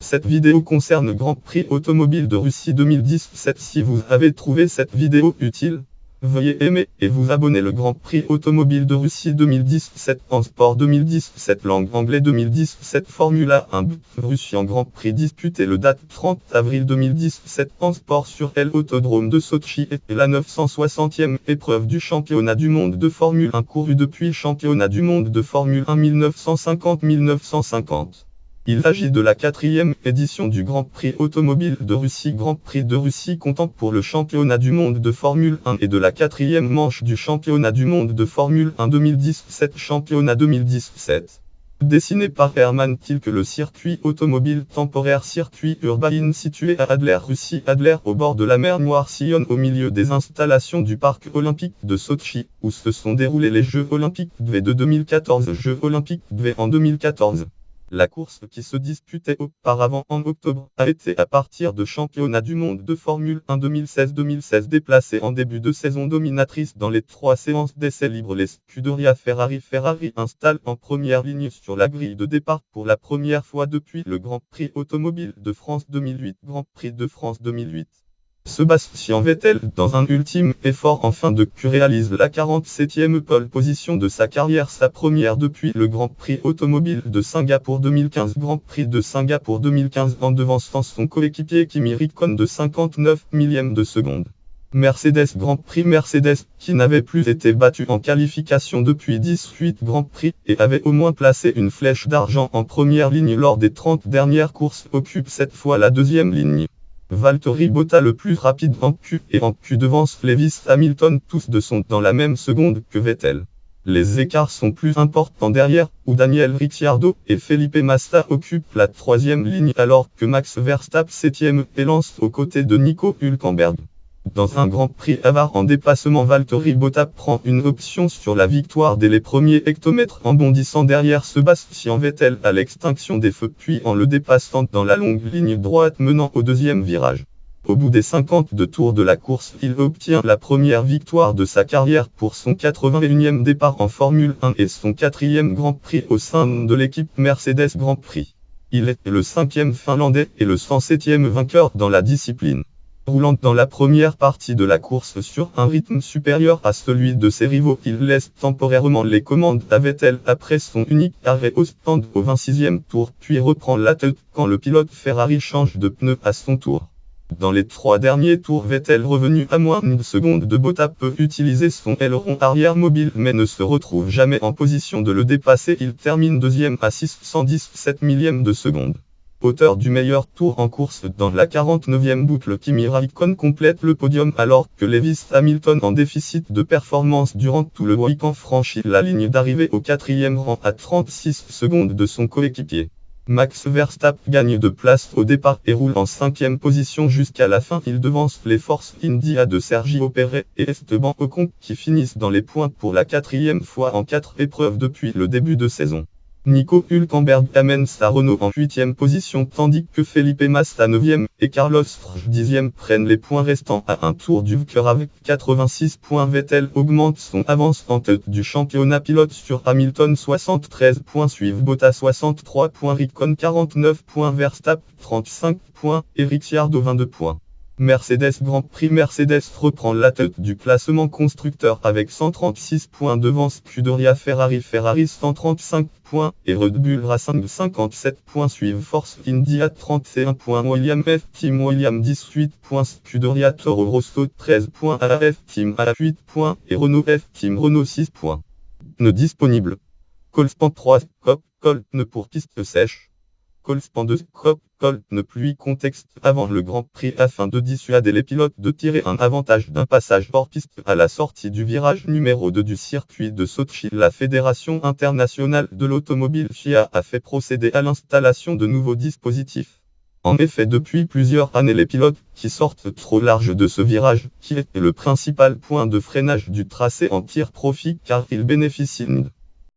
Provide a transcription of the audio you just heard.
Cette vidéo concerne Grand Prix automobile de Russie 2017. Si vous avez trouvé cette vidéo utile, veuillez aimer et vous abonner. Le Grand Prix automobile de Russie 2017 en sport 2017 langue anglais 2017 Formula 1 Russie en Grand Prix disputé le date 30 avril 2017 en sport sur l'autodrome de Sotchi et la 960e épreuve du championnat du monde de Formule 1 couru depuis le championnat du monde de Formule 1 1950-1950. Il s'agit de la 4e édition du Grand Prix automobile de Russie. Grand Prix de Russie comptant pour le championnat du monde de Formule 1 et de la 4e manche du championnat du monde de Formule 1 2017. Championnat 2017. Dessiné par Hermann Tilke, le circuit automobile temporaire circuit urbain situé à Adler, Russie. Adler, au bord de la mer Noire, sillonne au milieu des installations du parc olympique de Sotchi, où se sont déroulés les Jeux olympiques de 2014. Jeux olympiques en 2014. La course qui se disputait auparavant en octobre a été à partir de championnat du monde de Formule 1 2016 déplacée en début de saison dominatrice dans les 3 séances d'essais libres. Les Scuderia Ferrari installe en première ligne sur la grille de départ pour la première fois depuis le Grand Prix automobile de France 2008. Grand Prix de France 2008. Sébastien Vettel, dans un ultime effort en fin de course, réalise la 47e pole position de sa carrière, sa première depuis le Grand Prix automobile de Singapour 2015. Grand Prix de Singapour 2015 en devançant son coéquipier Kimi Räikkönen de 59 millièmes de seconde. Mercedes Grand Prix Mercedes, qui n'avait plus été battu en qualification depuis 18 Grands Prix et avait au moins placé une flèche d'argent en première ligne lors des 30 dernières courses, occupe cette fois la deuxième ligne. Valtteri Bottas, le plus rapide en Q et en Q, devance Lewis Hamilton, tous deux sont dans la même seconde que Vettel. Les écarts sont plus importants derrière, où Daniel Ricciardo et Felipe Massa occupent la troisième ligne alors que Max Verstappen 7e et lance aux côtés de Nico Hülkenberg. Dans un Grand Prix avare en dépassement, Valtteri Bottas prend une option sur la victoire dès les premiers hectomètres en bondissant derrière Sébastien Vettel à l'extinction des feux, puis en le dépassant dans la longue ligne droite menant au deuxième virage. Au bout des 52 tours de la course, il obtient la première victoire de sa carrière pour son 81e départ en Formule 1 et son 4e Grand Prix au sein de l'équipe Mercedes Grand Prix. Il est le 5e Finlandais et le 107e vainqueur dans la discipline. Roulant dans la première partie de la course sur un rythme supérieur à celui de ses rivaux, il laisse temporairement les commandes à Vettel après son unique arrêt au stand au 26e tour, puis reprend la tête quand le pilote Ferrari change de pneu à son tour. Dans les 3 derniers tours, Vettel, revenu à moins d'une seconde de Bottas, peut utiliser son aileron arrière mobile mais ne se retrouve jamais en position de le dépasser. Il termine deuxième à 617 millièmes de seconde. Auteur du meilleur tour en course dans la 49e boucle, Kimi Räikkönen complète le podium alors que Lewis Hamilton, en déficit de performance durant tout le week-end, franchit la ligne d'arrivée au 4e rang à 36 secondes de son coéquipier. Max Verstappen gagne de place au départ et roule en 5e position jusqu'à la fin. Il devance les Force India de Sergio Pérez et Esteban Ocon qui finissent dans les points pour la 4e fois en 4 épreuves depuis le début de saison. Nico Hülkenberg amène sa Renault en 8e position tandis que Felipe Massa 9e et Carlos Sainz 10e prennent les points restants à un tour du vainqueur avec 86 points. Vettel augmente son avance en tête du championnat pilote sur Hamilton, 73 points, suivent Bottas 63 points, Räikkönen 49 points, Verstappen 35 points et Ricciardo 22 points. Mercedes Grand Prix Mercedes reprend la tête du classement constructeur avec 136 points devant Scuderia Ferrari 135 points et Red Bull Racing 57 points, suivent Force India 31 points, Williams F-Team Williams 18 points, Scuderia Toro Rosso 13 points, AF Team à 8 points et Renault F-Team Renault 6 points. Ne disponible. Colspan 3 Cop, Colpne pour piste sèche. Colspan 2 Cop, Colpne pluie. Contexte avant le Grand Prix afin de dissuader les pilotes de tirer un avantage d'un passage hors piste à la sortie du virage numéro 2 du circuit de Sotchi. La Fédération internationale de l'automobile FIA a fait procéder à l'installation de nouveaux dispositifs. En effet, depuis plusieurs années, les pilotes qui sortent trop large de ce virage, qui est le principal point de freinage du tracé, en tirent profit car ils bénéficient